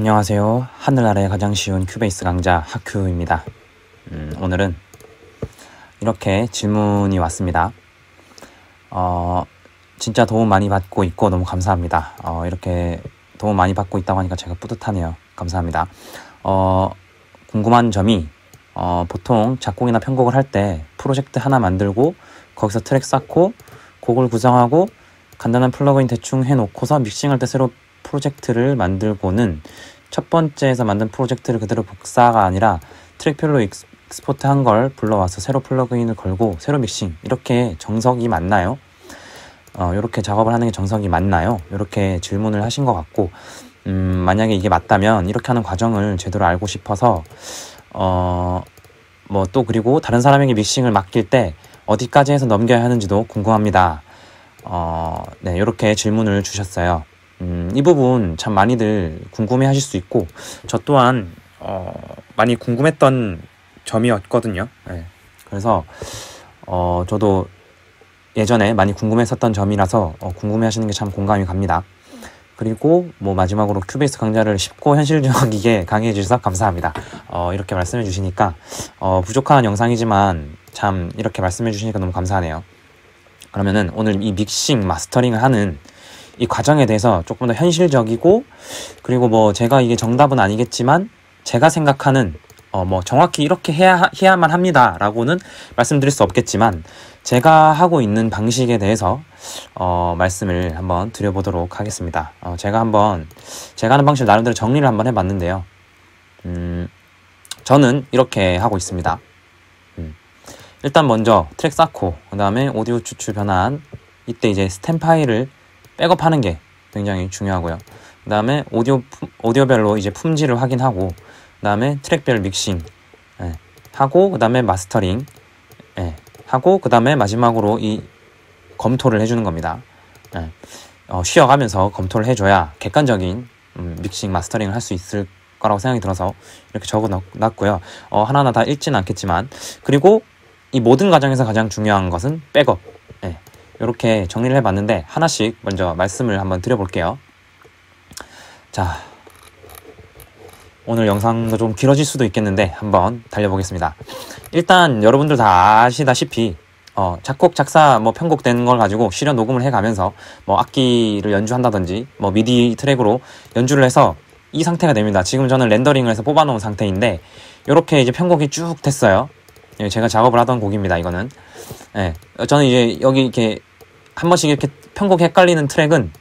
안녕하세요. 하늘 아래 가장 쉬운 큐베이스 강좌 하큐입니다. 오늘은 이렇게 질문이 왔습니다. 진짜 도움 많이 받고 있고 너무 감사합니다. 이렇게 도움 많이 받고 있다고 하니까 제가 뿌듯하네요. 감사합니다. 궁금한 점이 보통 작곡이나 편곡을 할 때 프로젝트 하나 만들고 거기서 트랙 쌓고 곡을 구성하고 간단한 플러그인 대충 해놓고서 믹싱할 때 새로 프로젝트를 만들고는 첫 번째에서 만든 프로젝트를 그대로 복사가 아니라 트랙별로 익스포트 한 걸 불러와서 새로 플러그인을 걸고 새로 믹싱, 이렇게 정석이 맞나요? 이렇게 작업을 하는 게 정석이 맞나요? 이렇게 질문을 하신 것 같고, 만약에 이게 맞다면 이렇게 하는 과정을 제대로 알고 싶어서 뭐 또 그리고 다른 사람에게 믹싱을 맡길 때 어디까지 해서 넘겨야 하는지도 궁금합니다. 네, 이렇게 질문을 주셨어요. 이 부분 참 많이들 궁금해 하실 수 있고, 저 또한 많이 궁금했던 점이었거든요. 네. 그래서 저도 예전에 많이 궁금했었던 점이라서 궁금해 하시는 게 참 공감이 갑니다. 그리고 뭐 마지막으로 큐베이스 강좌를 쉽고 현실적이게 강의해 주셔서 감사합니다. 이렇게 말씀해 주시니까 부족한 영상이지만 참 이렇게 말씀해 주시니까 너무 감사하네요. 그러면은 오늘 이 믹싱, 마스터링을 하는 이 과정에 대해서 조금 더 현실적이고, 그리고 뭐 제가 이게 정답은 아니겠지만 제가 생각하는 뭐 정확히 이렇게 해야만 합니다 라고는 말씀드릴 수 없겠지만 제가 하고 있는 방식에 대해서 말씀을 한번 드려보도록 하겠습니다. 제가 하는 방식을 나름대로 정리를 한번 해봤는데요. 저는 이렇게 하고 있습니다. 일단 먼저 트랙 쌓고, 그 다음에 오디오 추출 변환, 이때 이제 스템 파일을 백업하는 게 굉장히 중요하고요. 그 다음에 오디오별로 이제 품질을 확인하고, 그 다음에 트랙별 믹싱 하고, 그 다음에 마스터링 하고, 그 다음에 마지막으로 이 검토를 해주는 겁니다. 쉬어가면서 검토를 해줘야 객관적인 믹싱, 마스터링을 할 수 있을 거라고 생각이 들어서 이렇게 적어놨고요. 하나하나 다 읽지는 않겠지만, 그리고 이 모든 과정에서 가장 중요한 것은 백업. 이렇게 정리를 해봤는데 하나씩 먼저 말씀을 한번 드려볼게요. 자, 오늘 영상도 좀 길어질 수도 있겠는데 한번 달려보겠습니다. 일단 여러분들 다 아시다시피 작곡, 작사, 뭐 편곡된 걸 가지고 실현 녹음을 해가면서 뭐 악기를 연주한다든지 뭐 미디 트랙으로 연주를 해서 이 상태가 됩니다. 지금 저는 렌더링을 해서 뽑아놓은 상태인데 이렇게 이제 편곡이 쭉 됐어요. 제가 작업을 하던 곡입니다. 이거는 저는 이제 여기 이렇게 한 번씩 이렇게 편곡 헷갈리는 트랙은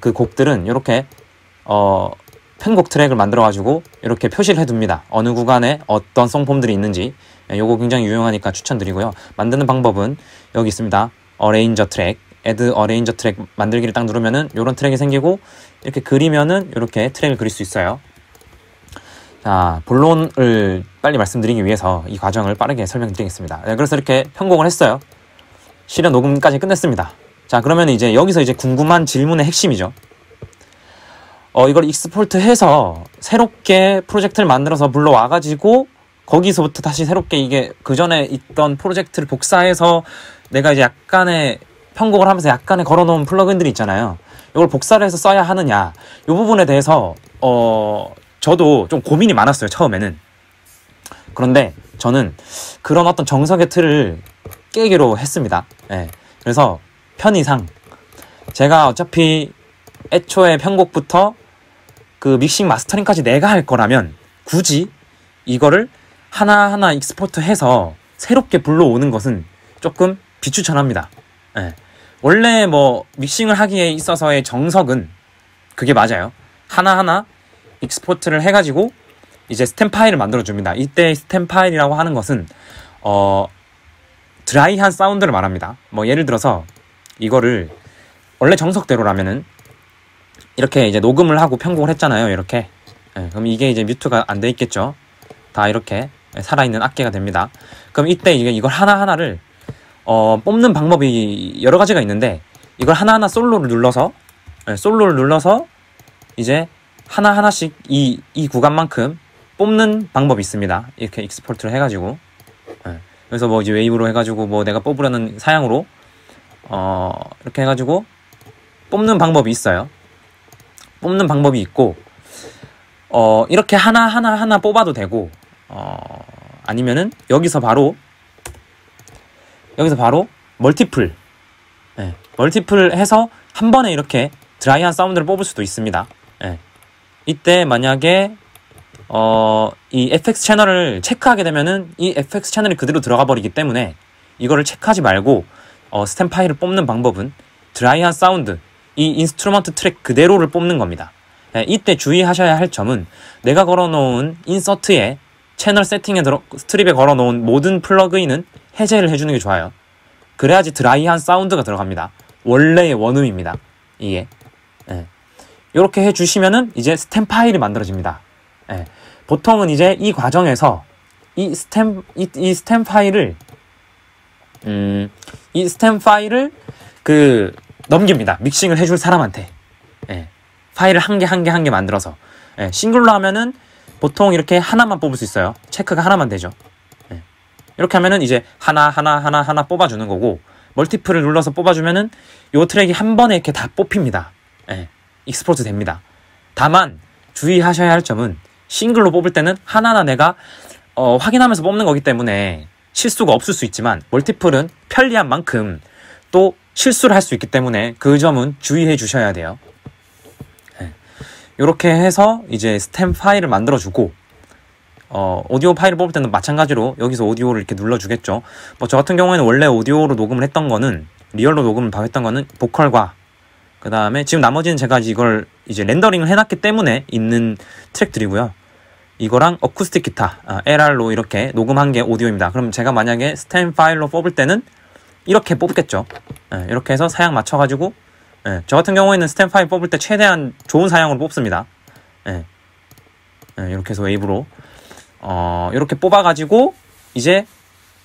그 곡들은 이렇게 편곡 트랙을 만들어 가지고 이렇게 표시를 해둡니다. 어느 구간에 어떤 송폼들이 있는지. 요거 굉장히 유용하니까 추천드리고요. 만드는 방법은 여기 있습니다. 어레인저 트랙, 애드 어레인저 트랙 만들기를 딱 누르면은 요런 트랙이 생기고, 이렇게 그리면은 이렇게 트랙을 그릴 수 있어요. 자, 본론을 빨리 말씀드리기 위해서 이 과정을 빠르게 설명드리겠습니다. 그래서 이렇게 편곡을 했어요. 실현 녹음까지 끝냈습니다. 자, 그러면 이제 여기서 이제 궁금한 질문의 핵심이죠. 이걸 익스포트해서 새롭게 프로젝트를 만들어서 불러와가지고 거기서부터 다시 새롭게 이게 그 전에 있던 프로젝트를 복사해서 내가 이제 약간의 편곡을 하면서 약간의 걸어놓은 플러그인들이 있잖아요. 이걸 복사를 해서 써야 하느냐, 이 부분에 대해서 저도 좀 고민이 많았어요, 처음에는. 그런데 저는 그런 어떤 정석의 틀을 깨기로 했습니다. 그래서 편의상 제가 어차피 애초에 편곡부터 그 믹싱 마스터링까지 내가 할 거라면 굳이 이거를 하나하나 익스포트 해서 새롭게 불러오는 것은 조금 비추천합니다. 원래 뭐 믹싱을 하기에 있어서의 정석은 그게 맞아요. 하나하나 익스포트를 해가지고 이제 스탬 파일을 만들어줍니다. 이때 스탬 파일이라고 하는 것은 드라이한 사운드를 말합니다. 뭐 예를 들어서 이거를 원래 정석대로라면은 이렇게 이제 녹음을 하고 편곡을 했잖아요. 이렇게. 그럼 이게 이제 뮤트가 안 돼 있겠죠. 다 이렇게 살아있는 악기가 됩니다. 그럼 이때 이걸 하나하나를 뽑는 방법이 여러 가지가 있는데, 이걸 하나하나 솔로를 눌러서 이제 하나하나씩 이 구간만큼 뽑는 방법이 있습니다. 이렇게 익스포트를 해가지고. 그래서 뭐 이제 웨이브로 해가지고 뭐 내가 뽑으려는 사양으로 이렇게 해가지고 뽑는 방법이 있어요. 뽑는 방법이 있고, 이렇게 하나 뽑아도 되고, 아니면은 여기서 바로 멀티플, 멀티플 해서 한 번에 이렇게 드라이한 사운드를 뽑을 수도 있습니다. 이때 만약에 이 FX 채널을 체크하게 되면은 이 FX 채널이 그대로 들어가 버리기 때문에 이거를 체크하지 말고 스템 파일을 뽑는 방법은 드라이한 사운드, 이 인스트루먼트 트랙 그대로를 뽑는 겁니다. 이때 주의하셔야 할 점은 내가 걸어놓은 인서트에 채널 세팅에 스트립에 걸어놓은 모든 플러그인은 해제를 해주는 게 좋아요. 그래야지 드라이한 사운드가 들어갑니다. 원래의 원음입니다. 이게 이렇게 해주시면은 이제 스템 파일이 만들어집니다. 보통은 이제 이 과정에서 이 스템 파일을 넘깁니다. 믹싱을 해줄 사람한테. 파일을 한 개 만들어서. 싱글로 하면은 보통 이렇게 하나만 뽑을 수 있어요. 체크가 하나만 되죠. 이렇게 하면은 이제 하나 뽑아주는 거고, 멀티플을 눌러서 뽑아주면은 요 트랙이 한 번에 이렇게 다 뽑힙니다. 익스포트 됩니다. 다만 주의하셔야 할 점은 싱글로 뽑을 때는 하나하나 내가 확인하면서 뽑는 거기 때문에 실수가 없을 수 있지만, 멀티플은 편리한 만큼 또 실수를 할 수 있기 때문에 그 점은 주의해 주셔야 돼요. 이렇게 해서 이제 스템 파일을 만들어주고, 오디오 파일을 뽑을 때는 마찬가지로 여기서 오디오를 이렇게 눌러주겠죠. 저 같은 경우에는 원래 오디오로 녹음을 했던 거는, 리얼로 녹음을 했던 거는 보컬과, 그 다음에 지금 나머지는 제가 이걸 이제 렌더링을 해놨기 때문에 있는 트랙들이고요. 이거랑 어쿠스틱 기타, LR로 이렇게 녹음한 게 오디오입니다. 그럼 제가 만약에 스템 파일로 뽑을 때는 이렇게 뽑겠죠. 이렇게 해서 사양 맞춰가지고, 저 같은 경우에는 스템 파일 뽑을 때 최대한 좋은 사양으로 뽑습니다. 이렇게 해서 웨이브로 이렇게 뽑아가지고 이제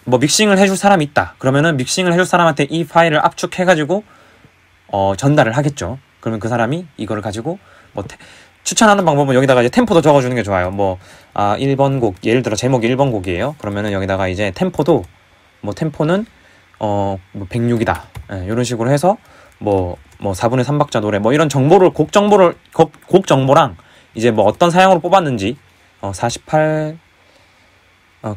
뭐 믹싱을 해줄 사람이 있다. 그러면은 믹싱을 해줄 사람한테 이 파일을 압축해가지고 전달을 하겠죠. 그러면 그 사람이 이거를 가지고 추천하는 방법은 여기다가 이제 템포도 적어주는 게 좋아요. 1번 곡, 예를 들어 제목이 1번 곡이에요. 그러면은 여기다가 이제 템포도, 템포는 106이다. 이런 식으로 해서 4분의 3박자 노래, 이런 정보를, 곡 정보랑 이제 어떤 사양으로 뽑았는지, 48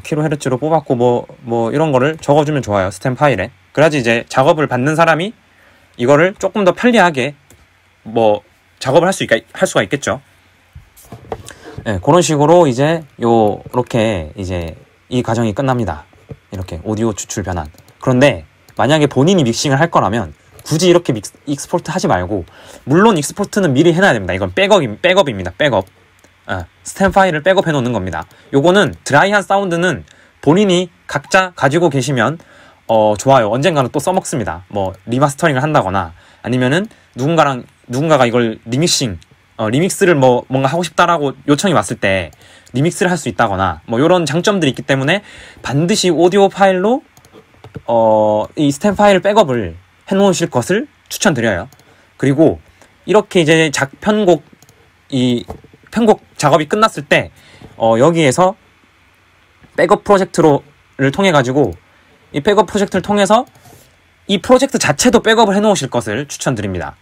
kHz로 뽑았고, 이런 거를 적어주면 좋아요. 스템 파일에. 그래야지 이제 작업을 받는 사람이 이거를 조금 더 편리하게 작업을 할 수가 있겠죠. 그런 식으로 이제 이렇게 이제 이 과정이 끝납니다. 이렇게 오디오 추출 변환. 그런데 만약에 본인이 믹싱을 할 거라면 굳이 이렇게 익스포트 하지 말고, 물론 익스포트는 미리 해놔야 됩니다. 이건 백업입니다. 백업. 스템 파일을 백업해 놓는 겁니다. 요거는 드라이한 사운드는 본인이 각자 가지고 계시면 좋아요. 언젠가는 또 써먹습니다. 리마스터링을 한다거나, 아니면은 누군가가 이걸 리믹스를 뭔가 하고 싶다라고 요청이 왔을 때 리믹스를 할 수 있다거나, 요런 장점들이 있기 때문에 반드시 오디오 파일로 이 스템 파일 백업을 해 놓으실 것을 추천드려요. 그리고 이렇게 이제 편곡 작업이 끝났을 때 여기에서 백업 프로젝트를 통해 가지고, 이 백업 프로젝트를 통해서 이 프로젝트 자체도 백업을 해 놓으실 것을 추천드립니다.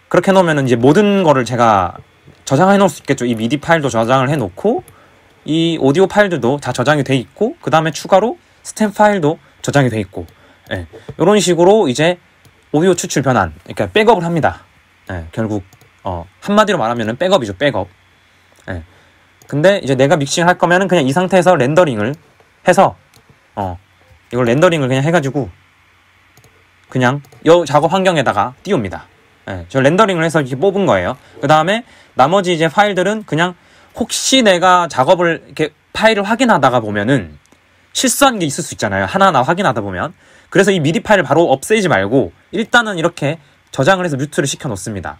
그렇게 해놓으면 이제 모든 거를 제가 저장해 놓을 수 있겠죠. 이 미디 파일도 저장을 해 놓고, 이 오디오 파일들도 다 저장이 돼 있고, 그 다음에 추가로 스템 파일도 저장이 돼 있고, 이런 식으로 이제 오디오 추출 변환, 그러니까 백업을 합니다. 결국 한마디로 말하면은 백업이죠. 백업. 근데 이제 내가 믹싱을 할 거면은 그냥 이 상태에서 렌더링을 해서 이걸 렌더링을 그냥 해가지고 그냥 이 작업 환경에다가 띄웁니다. 저 렌더링을 해서 이렇게 뽑은 거예요. 그 다음에 나머지 이제 파일들은 그냥 혹시 내가 작업을 이렇게 파일을 확인하다가 보면은 실수한 게 있을 수 있잖아요. 하나하나 확인하다 보면. 그래서 이 미디 파일을 바로 없애지 말고 일단은 이렇게 저장을 해서 뮤트를 시켜 놓습니다.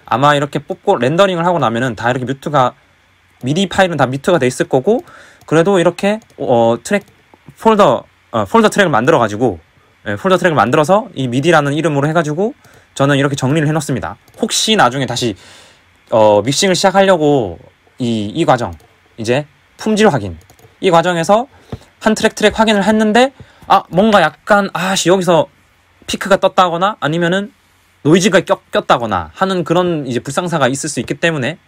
아마 이렇게 뽑고 렌더링을 하고 나면은 다 이렇게 미디 파일은 다 뮤트가 돼 있을 거고, 그래도 이렇게 폴더 트랙을 만들어 가지고, 폴더 트랙을 만들어서 이 미디라는 이름으로 해가지고 저는 이렇게 정리를 해놓습니다. 혹시 나중에 다시 믹싱을 시작하려고 이 과정, 이제 품질 확인, 이 과정에서 한 트랙 확인을 했는데 뭔가 약간 여기서 피크가 떴다거나, 아니면은 노이즈가 꼈다거나 하는 그런 이제 불상사가 있을 수 있기 때문에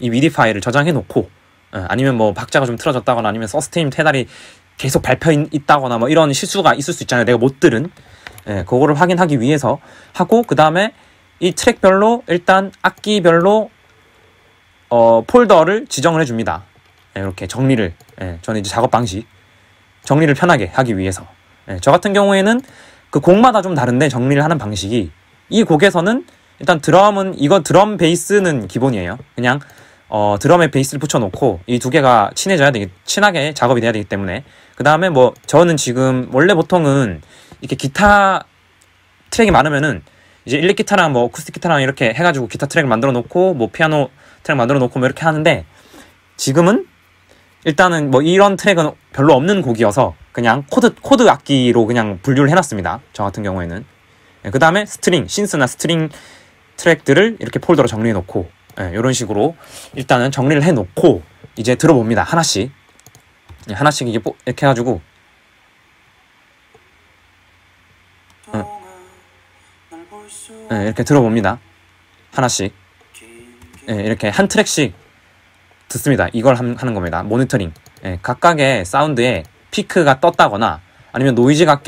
이 미디 파일을 저장해 놓고, 아니면 뭐 박자가 좀 틀어졌다거나 아니면 서스테인 페달이 계속 밟혀 있다거나 뭐 이런 실수가 있을 수 있잖아요. 내가 못 들은. 그거를 확인하기 위해서 하고, 그 다음에 이 트랙별로 일단 악기별로 폴더를 지정을 해줍니다. 이렇게 정리를, 저는 이제 작업 방식 정리를 편하게 하기 위해서. 저 같은 경우에는 그 곡마다 좀 다른데 정리를 하는 방식이, 이 곡에서는 일단 드럼은, 이거 드럼 베이스는 기본이에요. 그냥 드럼에 베이스를 붙여놓고 이 두 개가 친하게 작업이 돼야 되기 때문에. 그 다음에 뭐 저는 지금 원래 보통은 이렇게 기타 트랙이 많으면은 이제 일렉 기타랑 뭐 어쿠스틱 기타랑 이렇게 해가지고 기타 트랙을 만들어 놓고 뭐 피아노 트랙 만들어 놓고 뭐 이렇게 하는데, 지금은 일단은 뭐 이런 트랙은 별로 없는 곡이어서 그냥 코드 악기로 그냥 분류를 해놨습니다. 저 같은 경우에는. 그 다음에 신스나 스트링 트랙들을 이렇게 폴더로 정리해 놓고, 이런 식으로 일단은 정리를 해 놓고 이제 들어봅니다. 하나씩 이렇게 해가지고 이렇게 들어봅니다. 하나씩. 이렇게 한 트랙씩 듣습니다. 이걸 하는 겁니다. 모니터링. 각각의 사운드에 피크가 떴다거나 아니면 노이즈가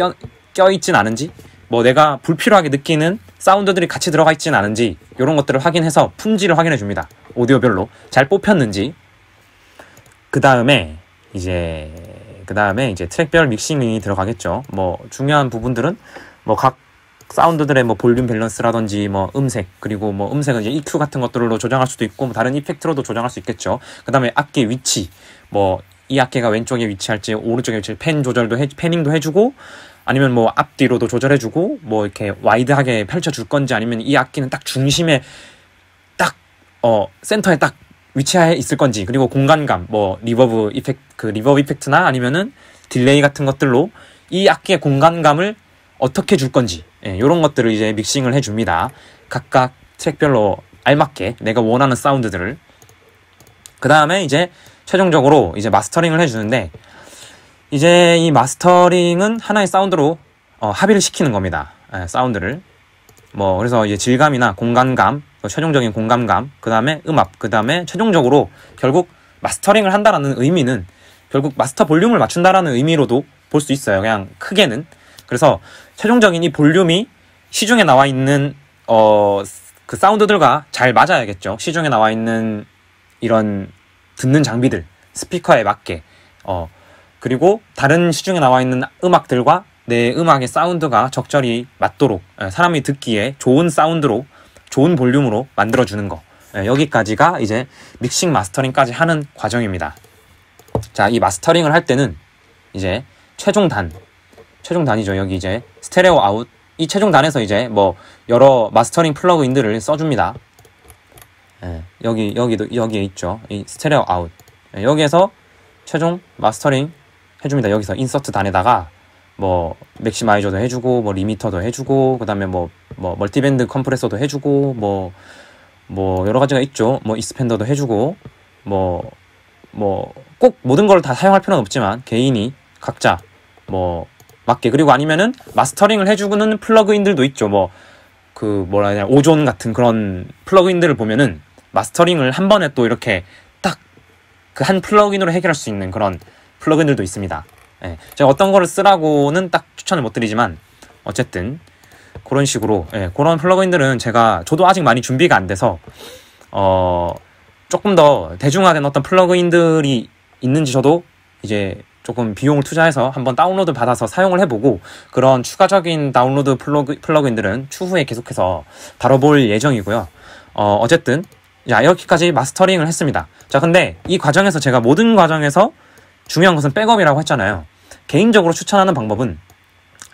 껴있진 않은지, 뭐 내가 불필요하게 느끼는 사운드들이 같이 들어가 있진 않은지, 이런 것들을 확인해서 품질을 확인해 줍니다. 오디오별로 잘 뽑혔는지. 그 다음에 이제 트랙별 믹싱이 들어가겠죠. 뭐 중요한 부분들은 뭐 각 사운드들의 뭐 볼륨 밸런스라든지 뭐 음색, 그리고 뭐 음색은 이제 EQ 같은 것들로 조정할 수도 있고, 뭐 다른 이펙트로도 조정할 수 있겠죠. 그 다음에 악기 위치, 뭐 이 악기가 왼쪽에 위치할지 오른쪽에 위치할지 패닝도 해주고, 아니면 뭐 앞뒤로도 조절해주고, 뭐 이렇게 와이드하게 펼쳐줄 건지, 아니면 이 악기는 딱 중심에 딱 센터에 딱 위치해 있을 건지, 그리고 공간감, 뭐 리버브 이펙트나 아니면은 딜레이 같은 것들로 이 악기의 공간감을 어떻게 줄 건지, 이런 것들을 이제 믹싱을 해줍니다. 각각 트랙별로 알맞게 내가 원하는 사운드들을. 그 다음에 이제 최종적으로 이제 마스터링을 해주는데, 이제 이 마스터링은 하나의 사운드로 합의를 시키는 겁니다. 사운드를. 뭐 그래서 이제 질감이나 공간감, 최종적인 공감감, 그 다음에 음압, 그 다음에 최종적으로 결국 마스터링을 한다라는 의미는 결국 마스터 볼륨을 맞춘다라는 의미로도 볼 수 있어요. 그냥 크게는. 그래서 최종적인 이 볼륨이 시중에 나와 있는 그 사운드들과 잘 맞아야겠죠. 시중에 나와 있는 이런 듣는 장비들, 스피커에 맞게, 그리고 다른 시중에 나와 있는 음악들과 내 음악의 사운드가 적절히 맞도록, 사람이 듣기에 좋은 사운드로, 좋은 볼륨으로 만들어주는 거. 여기까지가 이제 믹싱 마스터링까지 하는 과정입니다. 자, 이 마스터링을 할 때는 이제 최종단이죠. 여기 이제 스테레오 아웃, 이 최종단에서 이제 뭐 여러 마스터링 플러그인들을 써줍니다. 여기에 있죠. 이 스테레오 아웃. 여기에서 최종 마스터링 해줍니다. 여기서 인서트 단에다가 뭐 맥시마이저도 해주고, 뭐 리미터도 해주고, 그 다음에 뭐 멀티밴드 컴프레서도 해주고, 뭐 여러 가지가 있죠. 뭐 이스펜더도 해주고, 뭐 꼭 모든 걸 다 사용할 필요는 없지만 개인이 각자 뭐 맞게. 그리고 아니면은 마스터링을 해주는 플러그인들도 있죠. 뭐 그 뭐라 해야 되나, 오존 같은 그런 플러그인들을 보면은 마스터링을 한 번에 또 이렇게 딱 그 한 플러그인으로 해결할 수 있는 그런 플러그인들도 있습니다. 제가 어떤 거를 쓰라고는 딱 추천을 못 드리지만 어쨌든 그런 식으로, 그런 플러그인들은 저도 아직 많이 준비가 안 돼서 조금 더 대중화된 어떤 플러그인들이 있는지 저도 이제 조금 비용을 투자해서 한번 다운로드 받아서 사용을 해보고, 그런 추가적인 다운로드 플러그인들은 추후에 계속해서 다뤄볼 예정이고요. 어쨌든 자, 이렇게까지 마스터링을 했습니다. 자, 근데 이 과정에서 제가 모든 과정에서 중요한 것은 백업이라고 했잖아요. 개인적으로 추천하는 방법은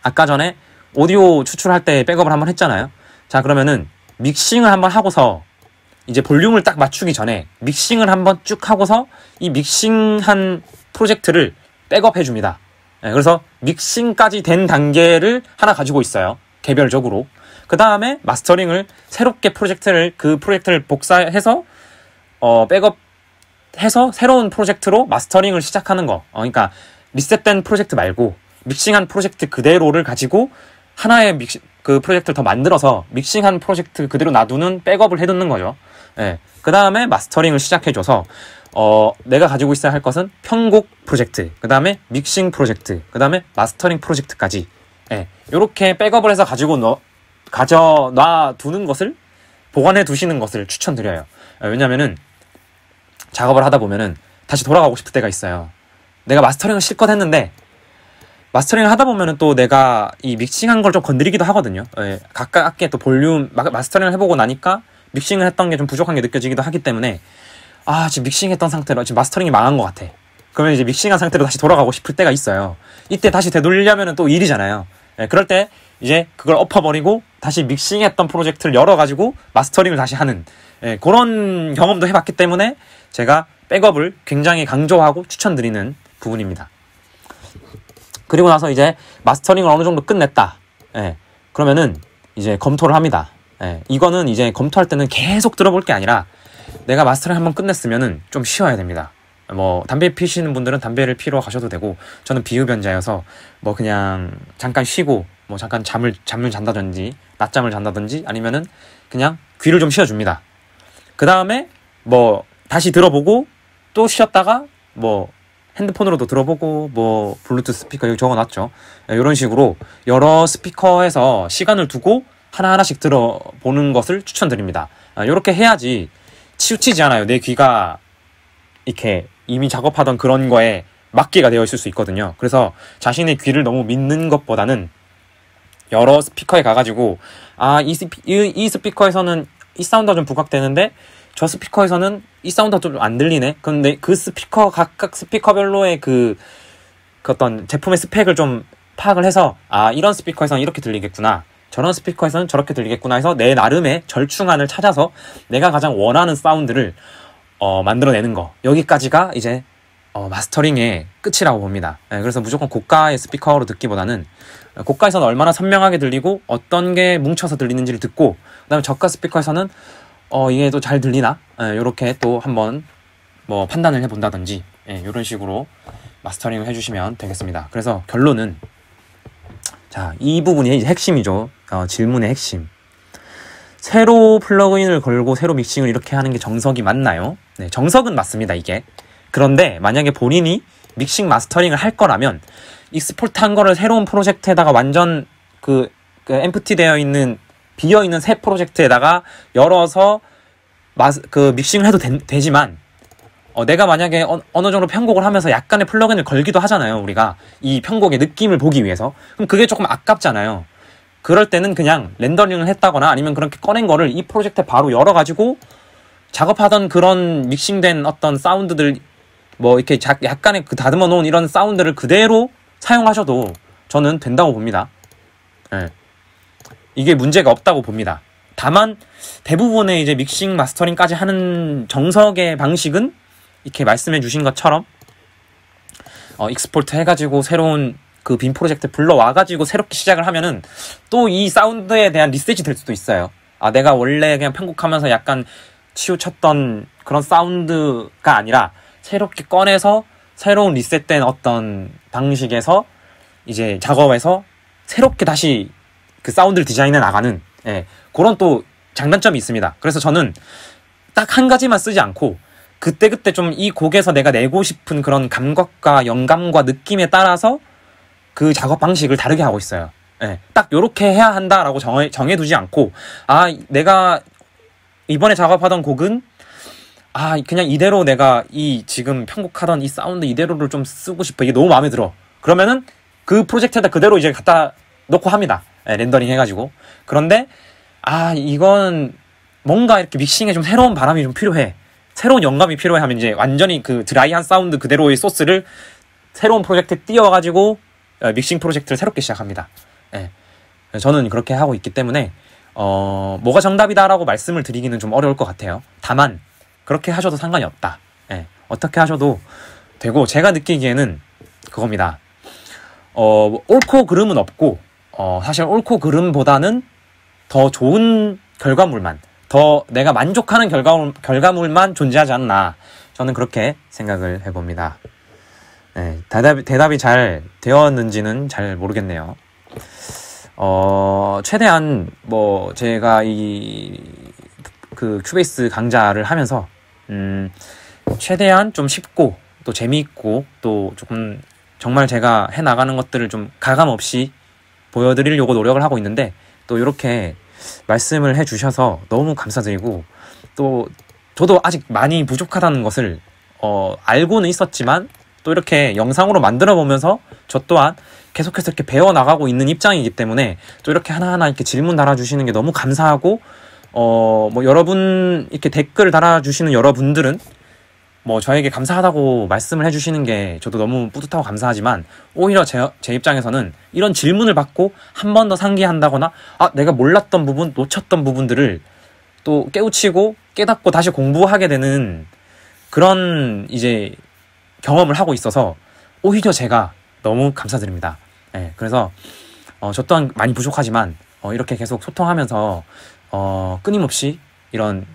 아까 전에 오디오 추출할 때 백업을 한번 했잖아요. 자, 그러면은 믹싱을 한번 하고서 이제 볼륨을 딱 맞추기 전에 믹싱을 한번 쭉 하고서 이 믹싱한 프로젝트를 백업해 줍니다. 그래서 믹싱까지 된 단계를 하나 가지고 있어요. 개별적으로. 그 다음에 마스터링을 새롭게 그 프로젝트를 복사해서 백업해서 새로운 프로젝트로 마스터링을 시작하는 거. 그러니까 리셋된 프로젝트 말고 믹싱한 프로젝트 그대로를 가지고 하나의 그 프로젝트를 더 만들어서 믹싱한 프로젝트 그대로 놔두는 백업을 해두는 거죠. 예. 그 다음에 마스터링을 시작해줘서 내가 가지고 있어야 할 것은 편곡 프로젝트, 그 다음에 믹싱 프로젝트, 그 다음에 마스터링 프로젝트까지, 예. 요렇게 백업을 해서 가져놔 두는 것을, 보관해 두시는 것을 추천드려요. 왜냐면은 작업을 하다 보면은 다시 돌아가고 싶을 때가 있어요. 내가 마스터링을 실컷 했는데 마스터링을 하다 보면은 또 내가 이 믹싱한 걸 좀 건드리기도 하거든요. 예, 각각 악기의 또 볼륨, 마스터링을 해보고 나니까 믹싱을 했던 게 좀 부족한 게 느껴지기도 하기 때문에, 아, 지금 믹싱했던 상태로 지금 마스터링이 망한 것 같아. 그러면 이제 믹싱한 상태로 다시 돌아가고 싶을 때가 있어요. 이때 다시 되돌리려면은 또 일이잖아요. 예, 그럴 때 이제 그걸 엎어버리고 다시 믹싱했던 프로젝트를 열어가지고 마스터링을 다시 하는, 예, 그런 경험도 해봤기 때문에 제가 백업을 굉장히 강조하고 추천드리는 부분입니다. 그리고 나서 이제 마스터링을 어느 정도 끝냈다. 예, 그러면은 이제 검토를 합니다. 예, 이거는 이제 검토할 때는 계속 들어볼 게 아니라 내가 마스터링 한번 끝냈으면은 좀 쉬어야 됩니다. 뭐 담배 피시는 분들은 담배를 피러 가셔도 되고, 저는 비흡연자여서 뭐 그냥 잠깐 쉬고 뭐 잠깐 잠을 잔다든지 낮잠을 잔다든지 아니면은 그냥 귀를 좀 쉬어줍니다. 그 다음에 뭐 다시 들어보고 또 쉬었다가 뭐 핸드폰으로도 들어보고 뭐 블루투스 스피커 여기 적어놨죠. 이런 식으로 여러 스피커에서 시간을 두고 하나하나씩 들어보는 것을 추천드립니다. 이렇게 해야지 치우치지 않아요. 내 귀가 이렇게 이미 작업하던 그런 거에 맞게가 되어 있을 수 있거든요. 그래서 자신의 귀를 너무 믿는 것보다는 여러 스피커에 가가지고, 아, 이 스피커에서는 이 사운드가 좀 부각되는데 저 스피커에서는 이 사운드가 좀 안 들리네. 근데 그 스피커, 각각 스피커별로의 그 어떤 제품의 스펙을 좀 파악을 해서, 아, 이런 스피커에서는 이렇게 들리겠구나, 저런 스피커에서는 저렇게 들리겠구나 해서 내 나름의 절충안을 찾아서 내가 가장 원하는 사운드를 만들어내는 거, 여기까지가 이제 마스터링의 끝이라고 봅니다. 예, 그래서 무조건 고가의 스피커로 듣기보다는 고가에서는 얼마나 선명하게 들리고 어떤 게 뭉쳐서 들리는지를 듣고, 그 다음에 저가 스피커에서는 이게 또 잘 들리나? 요렇게 또 한번 뭐 판단을 해본다든지, 요런 식으로 마스터링을 해주시면 되겠습니다. 그래서 결론은, 자, 이 부분이 핵심이죠. 질문의 핵심. 새로 플러그인을 걸고 새로 믹싱을 이렇게 하는 게 정석이 맞나요? 네, 정석은 맞습니다, 이게. 그런데 만약에 본인이 믹싱 마스터링을 할 거라면 익스포트한 거를 새로운 프로젝트에다가 완전 그 엠프티 되어 있는, 비어 있는 새 프로젝트에다가 열어서 믹싱을 해도 되지만, 내가 만약에 어느 정도 편곡을 하면서 약간의 플러그인을 걸기도 하잖아요, 우리가. 이 편곡의 느낌을 보기 위해서. 그럼 그게 조금 아깝잖아요. 그럴 때는 그냥 렌더링을 했다거나 아니면 그렇게 꺼낸 거를 이 프로젝트에 바로 열어가지고 작업하던 그런 믹싱된 어떤 사운드들, 뭐 이렇게 약간의 그 다듬어 놓은 이런 사운드를 그대로 사용하셔도 저는 된다고 봅니다. 예. 이게 문제가 없다고 봅니다. 다만 대부분의 이제 믹싱 마스터링까지 하는 정석의 방식은 이렇게 말씀해 주신 것처럼 익스포트 해가지고 새로운 그 빈 프로젝트 불러와가지고 새롭게 시작을 하면은 또 이 사운드에 대한 리셋이 될 수도 있어요. 아, 내가 원래 그냥 편곡하면서 약간 치우쳤던 그런 사운드가 아니라 새롭게 꺼내서 새로운 리셋된 어떤 방식에서 이제 작업에서 새롭게 다시 그 사운드를 디자인해 나가는, 그런 또 장단점이 있습니다. 그래서 저는 딱 한 가지만 쓰지 않고 그때그때 좀 이 곡에서 내가 내고 싶은 그런 감각과 영감과 느낌에 따라서 그 작업 방식을 다르게 하고 있어요. 딱 요렇게 해야 한다라고 정해두지 않고, 아, 내가 이번에 작업하던 곡은 그냥 이대로 내가 이 지금 편곡하던 이 사운드 이대로를 좀 쓰고 싶어, 이게 너무 마음에 들어, 그러면은 그 프로젝트에다 그대로 이제 갖다 놓고 합니다. 렌더링 해가지고. 그런데 이건 뭔가 이렇게 믹싱에 좀 새로운 바람이 좀 필요해, 새로운 영감이 필요해 하면 이제 완전히 그 드라이한 사운드 그대로의 소스를 새로운 프로젝트에 띄워가지고 믹싱 프로젝트를 새롭게 시작합니다. 저는 그렇게 하고 있기 때문에 뭐가 정답이다라고 말씀을 드리기는 좀 어려울 것 같아요. 다만 그렇게 하셔도 상관이 없다. 어떻게 하셔도 되고, 제가 느끼기에는 그겁니다. 옳고 그름은 없고, 사실 옳고 그름보다는 더 좋은 결과물만, 더 내가 만족하는 결과물만 존재하지 않나, 저는 그렇게 생각을 해봅니다. 대답이 잘 되었는지는 잘 모르겠네요. 최대한 뭐 제가 큐베이스 강좌를 하면서 최대한 좀 쉽고 또 재미있고 또 조금 정말 제가 해나가는 것들을 좀 가감 없이 보여드리려고 노력을 하고 있는데, 또 이렇게 말씀을 해주셔서 너무 감사드리고, 또 저도 아직 많이 부족하다는 것을 알고는 있었지만 또 이렇게 영상으로 만들어 보면서 저 또한 계속해서 이렇게 배워나가고 있는 입장이기 때문에 또 이렇게 하나하나 이렇게 질문 달아주시는 게 너무 감사하고, 뭐 여러분 이렇게 댓글 달아주시는 여러분들은 뭐 저에게 감사하다고 말씀을 해주시는 게 저도 너무 뿌듯하고 감사하지만, 오히려 제 입장에서는 이런 질문을 받고 한 번 더 상기한다거나 내가 몰랐던 부분, 놓쳤던 부분들을 또 깨우치고 깨닫고 다시 공부하게 되는 그런 이제 경험을 하고 있어서 오히려 제가 너무 감사드립니다. 네, 그래서 저 또한 많이 부족하지만 이렇게 계속 소통하면서 끊임없이 이런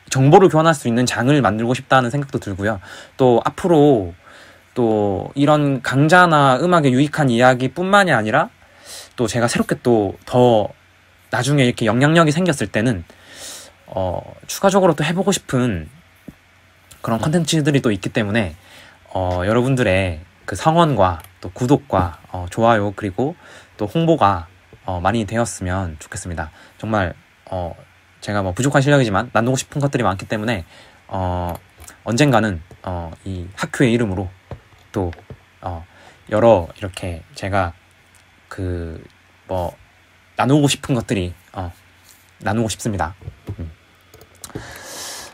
정보를 교환할 수 있는 장을 만들고 싶다는 생각도 들고요. 또 앞으로 또 이런 강좌나 음악에 유익한 이야기뿐만이 아니라 또 제가 새롭게 또 더 나중에 이렇게 영향력이 생겼을 때는 추가적으로 또 해보고 싶은 그런 컨텐츠들이 또 있기 때문에 여러분들의 그 성원과 또 구독과 좋아요 그리고 또 홍보가 많이 되었으면 좋겠습니다. 정말 제가 뭐 부족한 실력이지만 나누고 싶은 것들이 많기 때문에 언젠가는 이 학교의 이름으로 또 여러 이렇게 제가 뭐 나누고 싶은 것들이 나누고 싶습니다.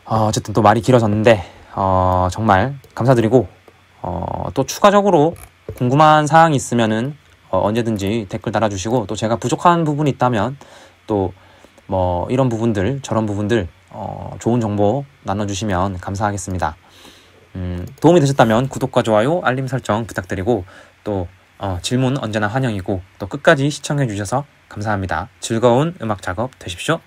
어쨌든 또 말이 길어졌는데 정말 감사드리고, 또 추가적으로 궁금한 사항이 있으면은 언제든지 댓글 달아주시고, 또 제가 부족한 부분이 있다면 또 뭐 이런 부분들 저런 부분들 좋은 정보 나눠주시면 감사하겠습니다. 도움이 되셨다면 구독과 좋아요, 알림 설정 부탁드리고, 또 질문 언제나 환영이고, 또 끝까지 시청해 주셔서 감사합니다. 즐거운 음악 작업 되십시오.